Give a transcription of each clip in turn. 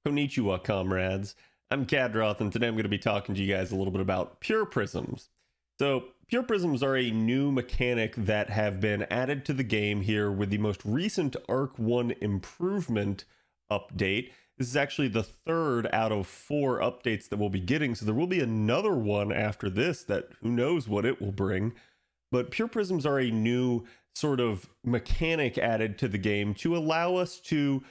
Konnichiwa, comrades. I'm Khadroth, and today I'm going to be talking to you guys a little bit about Pure Prisms. So, Pure Prisms are a new mechanic that have been added to the game here with the most recent Arc 1 improvement update. This is actually the third out of 4 updates that we'll be getting, so there will be another one after this that who knows what it will bring. But Pure Prisms are a new sort of mechanic added to the game to allow us to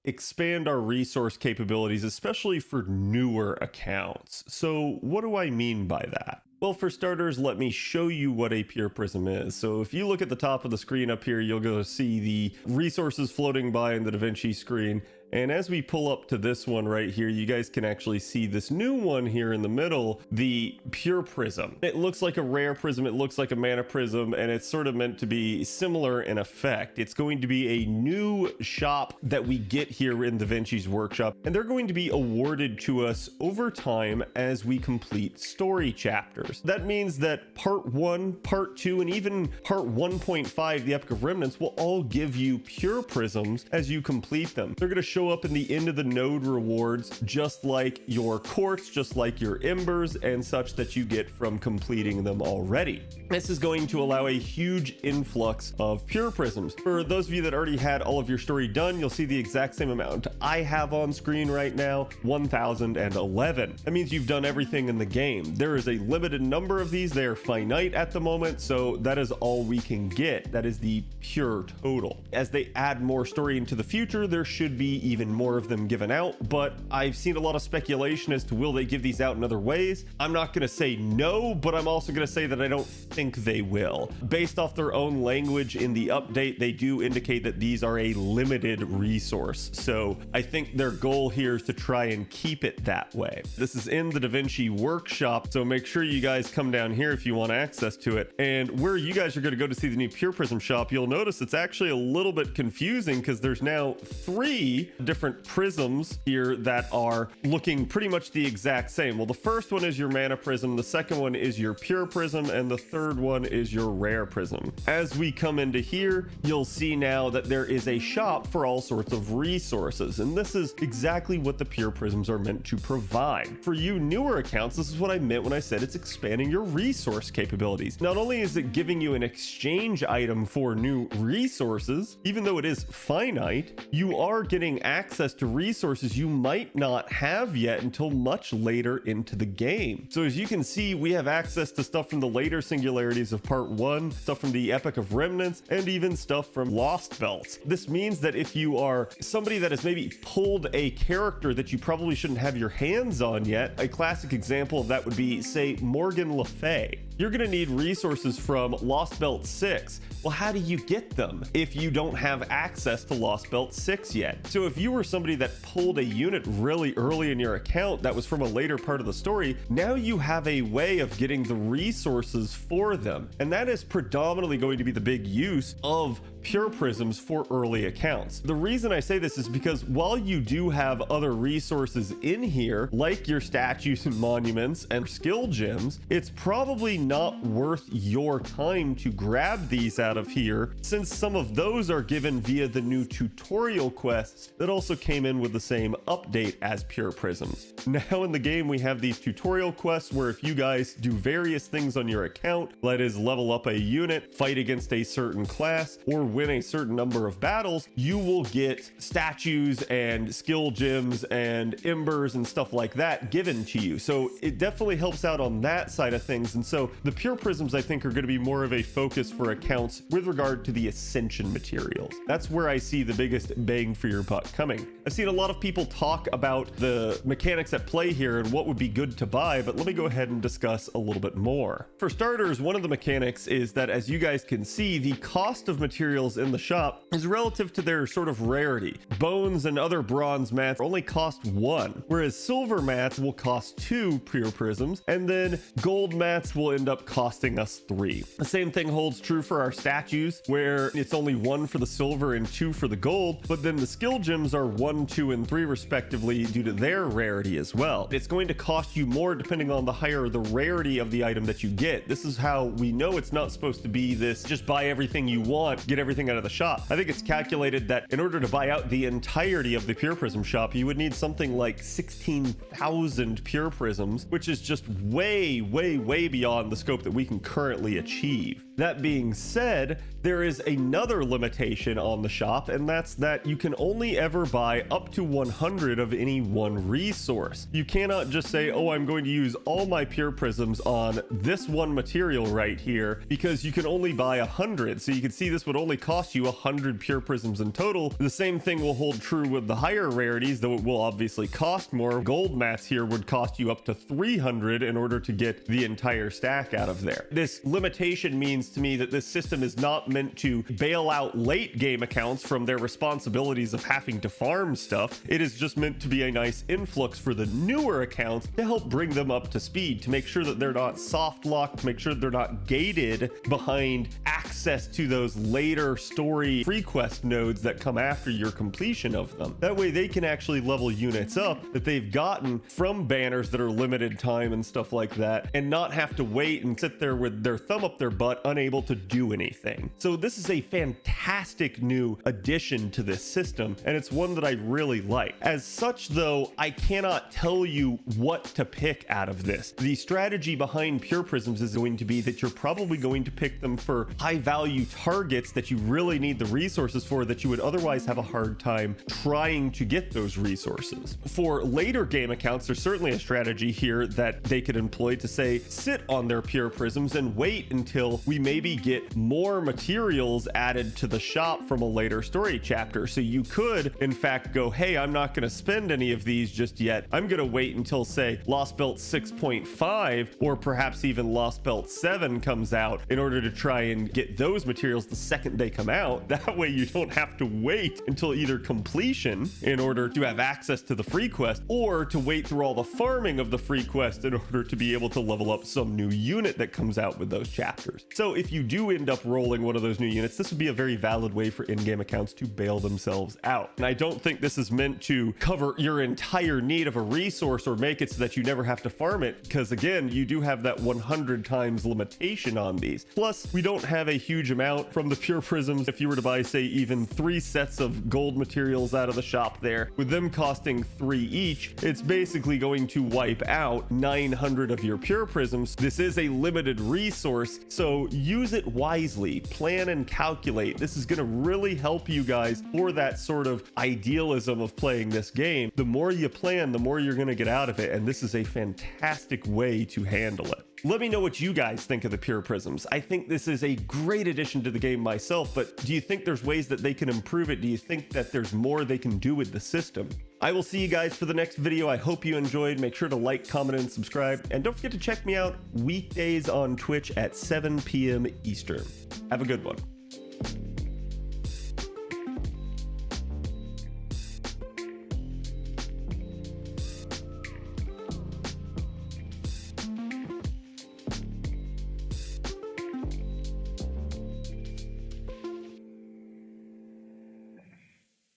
expand our resource capabilities, especially for newer accounts. So what do I mean by that? Well, for starters, let me show you what a Pure Prism is. So if you look at the top of the screen up here, you'll go see the resources floating by in the DaVinci screen. And as we pull up to this one right here, you guys can actually see this new one here in the middle, the Pure Prism. It looks like a rare prism, it looks like a mana prism, and it's sort of meant to be similar in effect. It's going to be a new shop that we get here in DaVinci's workshop, and they're going to be awarded to us over time as we complete story chapters. That means that part 1, part 2, and even part 1.5, the Epic of Remnants, will all give you Pure Prisms as you complete them. They're going to show up in the end of the node rewards, just like your quartz, just like your embers, and such that you get from completing them already. This is going to allow a huge influx of Pure Prisms. For those of you that already had all of your story done, you'll see the exact same amount I have on screen right now, 1011. That means you've done everything in the game. There is a limited number of these. They are finite at the moment, so that is all we can get. That is the pure total. As they add more story into the future, there should be even more of them given out, but I've seen a lot of speculation as to will they give these out in other ways. I'm not going to say no, but I'm also going to say that I don't think they will. Based off their own language in the update, they do indicate that these are a limited resource, so I think their goal here is to try and keep it that way. This is in the DaVinci workshop, so make sure you guys come down here if you want access to it. And where you guys are going to go to see the new Pure Prism shop, you'll notice it's actually a little bit confusing because there's now 3 different prisms here that are looking pretty much the exact same. Well, the first one is your mana prism, the second one is your pure prism, and the third one is your rare prism. As we come into here, you'll see now that there is a shop for all sorts of resources, and this is exactly what the pure prisms are meant to provide. For you newer accounts, this is what I meant when I said it's expanding your resource capabilities. Not only is it giving you an exchange item for new resources, even though it is finite, you are getting access to resources you might not have yet until much later into the game. So as you can see, we have access to stuff from the later singularities of part 1, stuff from the Epic of Remnants, and even stuff from Lost Belts. This means that if you are somebody that has maybe pulled a character that you probably shouldn't have your hands on yet, a classic example of that would be, say, Morgan Le Fay. You're going to need resources from Lost Belt 6. Well, how do you get them if you don't have access to Lost Belt 6 yet? So if you were somebody that pulled a unit really early in your account that was from a later part of the story, now you have a way of getting the resources for them. And that is predominantly going to be the big use of Pure Prisms for early accounts. The reason I say this is because while you do have other resources in here, like your statues and monuments and skill gems, it's probably not worth your time to grab these out of here, since some of those are given via the new tutorial quests that also came in with the same update as Pure Prisms. Now in the game, we have these tutorial quests where if you guys do various things on your account, that is level up a unit, fight against a certain class, or win a certain number of battles, you will get statues and skill gems and embers and stuff like that given to you. So it definitely helps out on that side of things. And so the Pure Prisms, I think, are going to be more of a focus for accounts with regard to the Ascension materials. That's where I see the biggest bang for your buck coming. I've seen a lot of people talk about the mechanics at play here and what would be good to buy, but let me go ahead and discuss a little bit more. For starters, one of the mechanics is that, as you guys can see, the cost of materials in the shop is relative to their sort of rarity. Bones and other bronze mats only cost 1, whereas silver mats will cost 2 Pure Prisms, and then gold mats will end end up costing us 3. The same thing holds true for our statues, where it's only 1 for the silver and 2 for the gold, but then the skill gems are 1, 2, and 3 respectively due to their rarity as well. It's going to cost you more depending on the higher the rarity of the item that you get. This is how we know it's not supposed to be this just buy everything you want, get everything out of the shop. I think it's calculated that in order to buy out the entirety of the Pure Prism shop, you would need something like 16,000 Pure Prisms, which is just way beyond the scope that we can currently achieve. That being said, there is another limitation on the shop, and that's that you can only ever buy up to 100 of any one resource. You cannot just say, oh, I'm going to use all my Pure Prisms on this one material right here, because you can only buy 100. So you can see this would only cost you 100 Pure Prisms in total. The same thing will hold true with the higher rarities, though it will obviously cost more. Gold mats here would cost you up to 300 in order to get the entire stack out of there. This limitation means to me that this system is not meant to bail out late game accounts from their responsibilities of having to farm stuff. It is just meant to be a nice influx for the newer accounts to help bring them up to speed, to make sure that they're not soft locked, to make sure they're not gated behind access to those later story free quest nodes that come after your completion of them. That way they can actually level units up that they've gotten from banners that are limited time and stuff like that, and not have to wait and sit there with their thumb up their butt unable to do anything. So this is a fantastic new addition to this system, and it's one that I really like. As such though, I cannot tell you what to pick out of this. The strategy behind Pure Prisms is going to be that you're probably going to pick them for high value targets that you really need the resources for, that you would otherwise have a hard time trying to get those resources. For later game accounts, there's certainly a strategy here that they could employ to say, sit on their Pure Prisms and wait until we maybe get more materials added to the shop from a later story chapter. So you could in fact go, hey, I'm not going to spend any of these just yet. I'm going to wait until say Lost Belt 6.5 or perhaps even Lost Belt 7 comes out in order to try and get those materials the second they come out. That way you don't have to wait until either completion in order to have access to the free quest, or to wait through all the farming of the free quest in order to be able to level up some new unit that comes out with those chapters. So if you do end up rolling one of those new units, this would be a very valid way for in-game accounts to bail themselves out. And I don't think this is meant to cover your entire need of a resource or make it so that you never have to farm it, because again, you do have that 100 times limitation on these. Plus, we don't have a huge amount from the Pure Prisms. If you were to buy, say, even 3 sets of gold materials out of the shop there, with them costing 3 each, it's basically going to wipe out 900 of your Pure Prisms. This is a limited resource, so use it wisely, plan and calculate. This is going to really help you guys for that sort of idealism of playing this game. The more you plan, the more you're going to get out of it, and this is a fantastic way to handle it. Let me know what you guys think of the Pure Prisms. I think this is a great addition to the game myself, but do you think there's ways that they can improve it? Do you think that there's more they can do with the system? I will see you guys for the next video. I hope you enjoyed. Make sure to like, comment, and subscribe. And don't forget to check me out weekdays on Twitch at 7 p.m. Eastern. Have a good one.